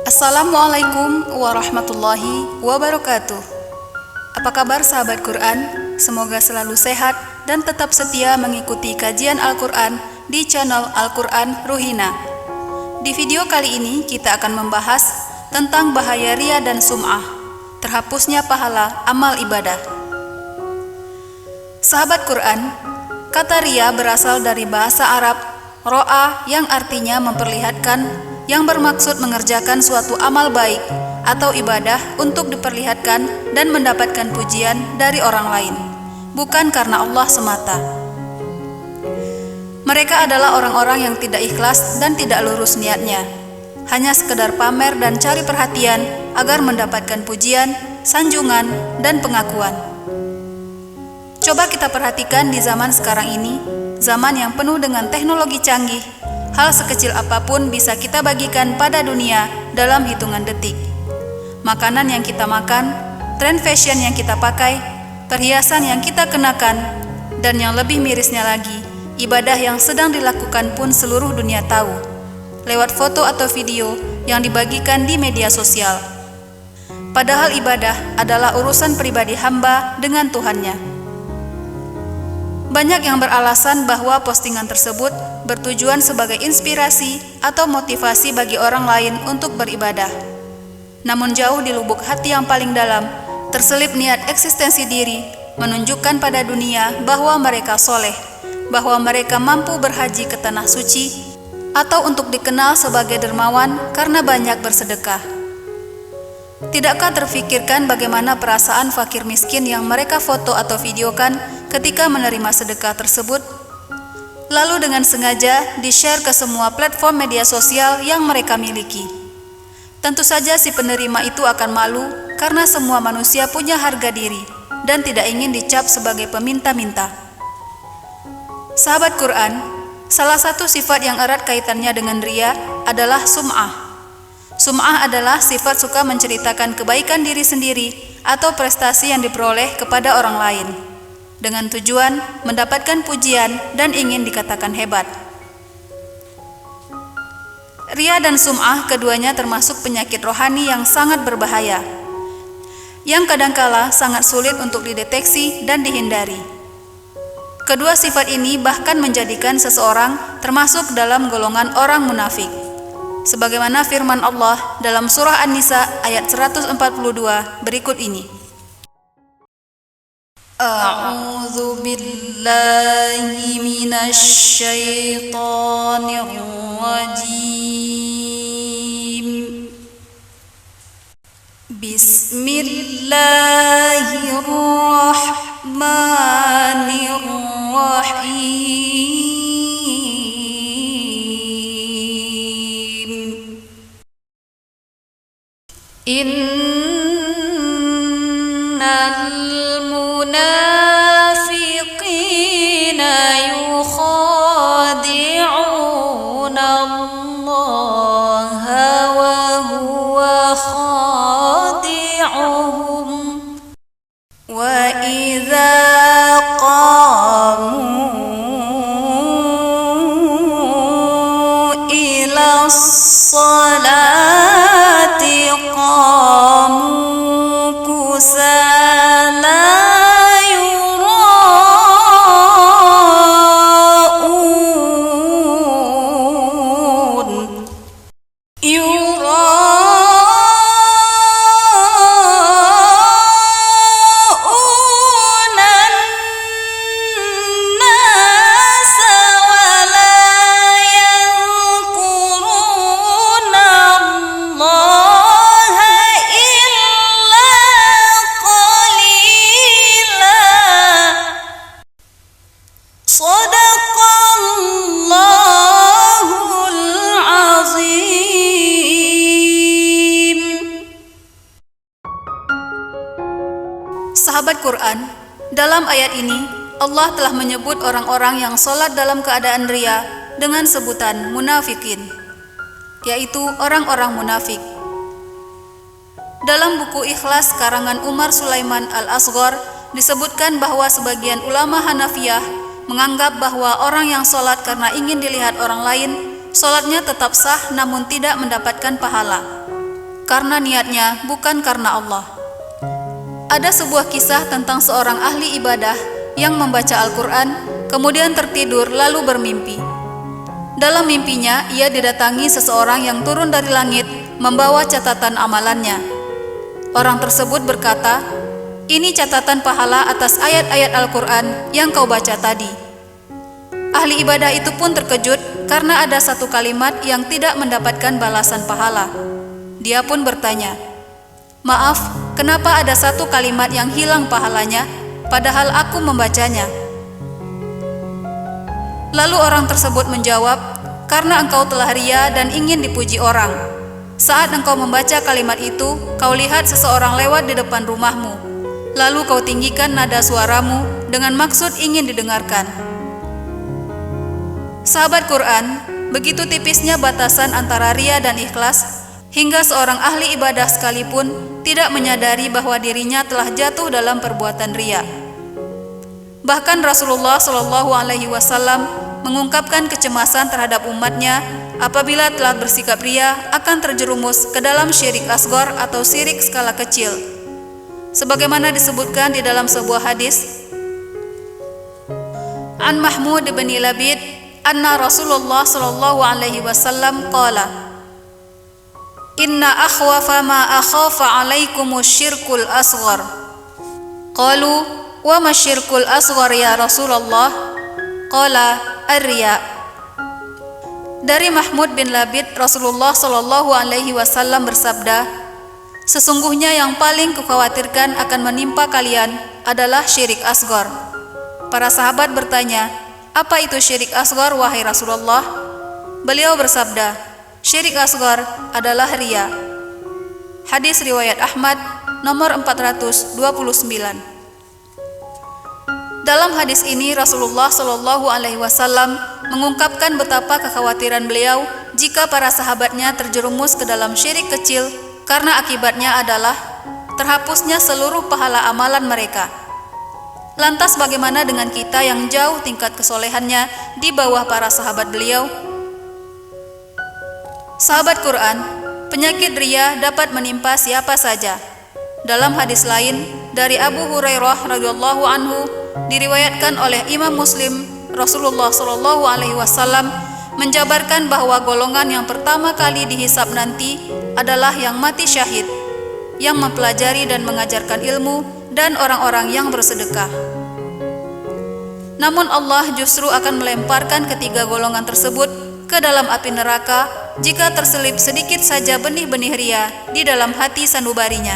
Assalamualaikum warahmatullahi wabarakatuh. Apa kabar sahabat Quran? Semoga selalu sehat dan tetap setia mengikuti kajian Al-Quran di channel Al-Quran Ruhina. Di video kali ini kita akan membahas tentang bahaya riya dan sum'ah, terhapusnya pahala amal ibadah. Sahabat Quran, kata riya berasal dari bahasa Arab ro'a yang artinya memperlihatkan, yang bermaksud mengerjakan suatu amal baik atau ibadah untuk diperlihatkan dan mendapatkan pujian dari orang lain, bukan karena Allah semata. Mereka adalah orang-orang yang tidak ikhlas dan tidak lurus niatnya, hanya sekedar pamer dan cari perhatian agar mendapatkan pujian, sanjungan, dan pengakuan. Coba kita perhatikan di zaman sekarang ini, zaman yang penuh dengan teknologi canggih. Hal sekecil apapun bisa kita bagikan pada dunia dalam hitungan detik. Makanan yang kita makan, tren fashion yang kita pakai, perhiasan yang kita kenakan, dan yang lebih mirisnya lagi, ibadah yang sedang dilakukan pun seluruh dunia tahu, lewat foto atau video yang dibagikan di media sosial. Padahal ibadah adalah urusan pribadi hamba dengan Tuhannya. Banyak yang beralasan bahwa postingan tersebut bertujuan sebagai inspirasi atau motivasi bagi orang lain untuk beribadah. Namun jauh di lubuk hati yang paling dalam, terselip niat eksistensi diri, menunjukkan pada dunia bahwa mereka soleh, bahwa mereka mampu berhaji ke tanah suci, atau untuk dikenal sebagai dermawan karena banyak bersedekah. Tidakkah terfikirkan bagaimana perasaan fakir miskin yang mereka foto atau videokan ketika menerima sedekah tersebut, lalu dengan sengaja di-share ke semua platform media sosial yang mereka miliki? Tentu saja si penerima itu akan malu karena semua manusia punya harga diri dan tidak ingin dicap sebagai peminta-minta. Sahabat Quran, salah satu sifat yang erat kaitannya dengan riya adalah sum'ah. Sum'ah adalah sifat suka menceritakan kebaikan diri sendiri atau prestasi yang diperoleh kepada orang lain, dengan tujuan mendapatkan pujian dan ingin dikatakan hebat. Riya dan sum'ah keduanya termasuk penyakit rohani yang sangat berbahaya, yang kadangkala sangat sulit untuk dideteksi dan dihindari. Kedua sifat ini bahkan menjadikan seseorang termasuk dalam golongan orang munafik. Sebagaimana firman Allah dalam surah An-Nisa ayat 142 berikut ini. A'udzu billahi minasy syaithanir rajim. Bismillahirrahmanirrahim. Innal munafiqina yukhadi'una Allaha wa huwa khadi'uhum wa idza qamu ila sholati qamu kusala Sahabat Quran, dalam ayat ini Allah telah menyebut orang-orang yang sholat dalam keadaan riya dengan sebutan munafikin, yaitu orang-orang munafik. Dalam buku Ikhlas karangan Umar Sulaiman Al-Asghar disebutkan bahwa sebagian ulama Hanafiyah menganggap bahwa orang yang sholat karena ingin dilihat orang lain, sholatnya tetap sah namun tidak mendapatkan pahala. karena niatnya bukan karena Allah. Ada sebuah kisah tentang seorang ahli ibadah yang membaca Al-Quran, kemudian tertidur lalu bermimpi. Dalam mimpinya, ia didatangi seseorang yang turun dari langit membawa catatan amalannya. Orang tersebut berkata, "Ini catatan pahala atas ayat-ayat Al-Quran yang kau baca tadi." Ahli ibadah itu pun terkejut karena ada satu kalimat yang tidak mendapatkan balasan pahala. Dia pun bertanya, "Maaf, kenapa ada satu kalimat yang hilang pahalanya, padahal aku membacanya?" Lalu orang tersebut menjawab, "Karena engkau telah ria dan ingin dipuji orang. Saat engkau membaca kalimat itu, kau lihat seseorang lewat di depan rumahmu. Lalu kau tinggikan nada suaramu dengan maksud ingin didengarkan." Sahabat Quran, begitu tipisnya batasan antara ria dan ikhlas, hingga seorang ahli ibadah sekalipun tidak menyadari bahwa dirinya telah jatuh dalam perbuatan ria. Bahkan Rasulullah SAW mengungkapkan kecemasan terhadap umatnya apabila telah bersikap ria akan terjerumus ke dalam syirik asghar atau syirik skala kecil. Sebagaimana disebutkan di dalam sebuah hadis, An Mahmud bin Labid anna Rasulullah SAW qala, "Inna akhwafa ma akhafa alaikumus syirkul asghar." Qalu, "Wa ma syirkul asghar ya Rasulullah?" Qala, "Ar-riya." Dari Mahmud bin Labid, Rasulullah SAW bersabda, "Sesungguhnya yang paling kukhawatirkan akan menimpa kalian adalah syirik asghar." Para sahabat bertanya, "Apa itu syirik asghar wahai Rasulullah?" Beliau bersabda, "Syirik asghar adalah riya." Hadis riwayat Ahmad nomor 429. Dalam hadis ini Rasulullah SAW mengungkapkan betapa kekhawatiran beliau jika para sahabatnya terjerumus ke dalam syirik kecil, karena akibatnya adalah terhapusnya seluruh pahala amalan mereka. Lantas bagaimana dengan kita yang jauh tingkat kesolehannya di bawah para sahabat beliau? Sahabat Quran, penyakit ria dapat menimpa siapa saja. Dalam hadis lain dari Abu Hurairah radhiyallahu anhu diriwayatkan oleh Imam Muslim, Rasulullah SAW menjabarkan bahwa golongan yang pertama kali dihisab nanti adalah yang mati syahid, yang mempelajari dan mengajarkan ilmu, dan orang-orang yang bersedekah. Namun Allah justru akan melemparkan ketiga golongan tersebut ke dalam api neraka jika terselip sedikit saja benih-benih ria di dalam hati sanubarinya.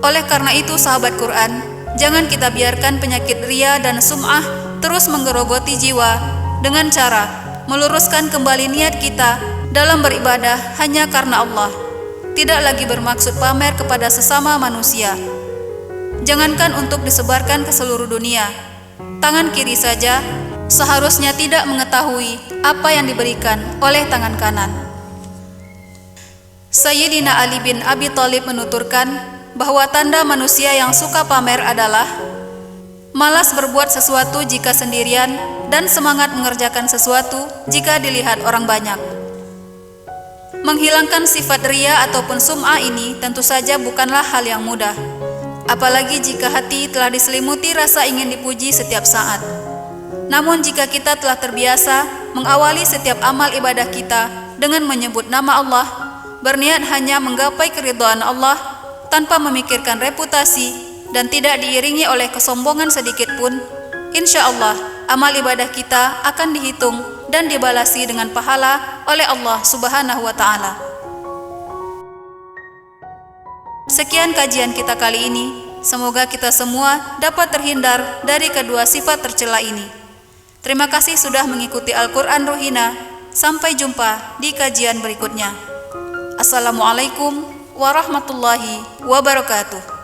Oleh karena itu sahabat Quran, jangan kita biarkan penyakit ria dan sum'ah terus menggerogoti jiwa dengan cara meluruskan kembali niat kita dalam beribadah hanya karena Allah, tidak lagi bermaksud pamer kepada sesama manusia. Jangankan untuk disebarkan ke seluruh dunia, tangan kiri saja seharusnya tidak mengetahui apa yang diberikan oleh tangan kanan. Sayyidina Ali bin Abi Thalib menuturkan bahwa tanda manusia yang suka pamer adalah malas berbuat sesuatu jika sendirian dan semangat mengerjakan sesuatu jika dilihat orang banyak. Menghilangkan sifat ria ataupun sum'ah ini tentu saja bukanlah hal yang mudah, apalagi jika hati telah diselimuti rasa ingin dipuji setiap saat. Namun jika kita telah terbiasa mengawali setiap amal ibadah kita dengan menyebut nama Allah, berniat hanya menggapai keridhaan Allah tanpa memikirkan reputasi dan tidak diiringi oleh kesombongan sedikit pun, insya Allah amal ibadah kita akan dihitung dan dibalasi dengan pahala oleh Allah Subhanahu wa Ta'ala. Sekian kajian kita kali ini. Semoga kita semua dapat terhindar dari kedua sifat tercela ini. Terima kasih sudah mengikuti Al-Quran Ruhina. Sampai jumpa di kajian berikutnya. Assalamualaikum warahmatullahi wabarakatuh.